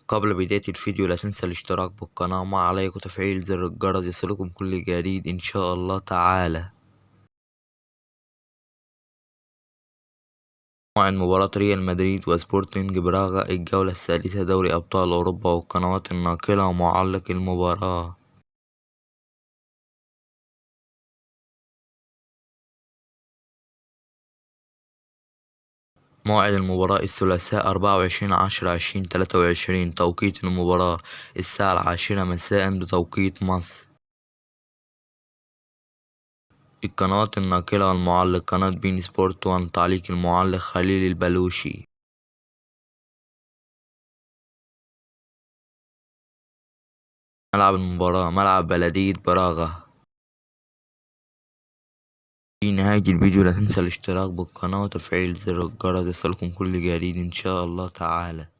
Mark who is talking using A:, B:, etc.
A: قبل بداية الفيديو لا تنسى الاشتراك بالقناة مع لايك وتفعيل زر الجرس يصلكم كل جديد إن شاء الله تعالى. موعد مباراة ريال مدريد وسبورتنج براغا الجولة السادسة دوري أبطال أوروبا والقنوات الناقلة ومعلق المباراة. موعد المباراة الثلاثاء 24/10/2023 توقيت المباراة الساعة 10 مساء بتوقيت مصر. القنوات الناقلة والمعلق قناة بين سبورت 1. تعليق المعلق خليل البلوشي. ملعب المباراة ملعب بلدية براغا. في نهاية الفيديو لا تنسى الاشتراك بالقناة وتفعيل زر الجرس يصلكم كل جديد إن شاء الله تعالى.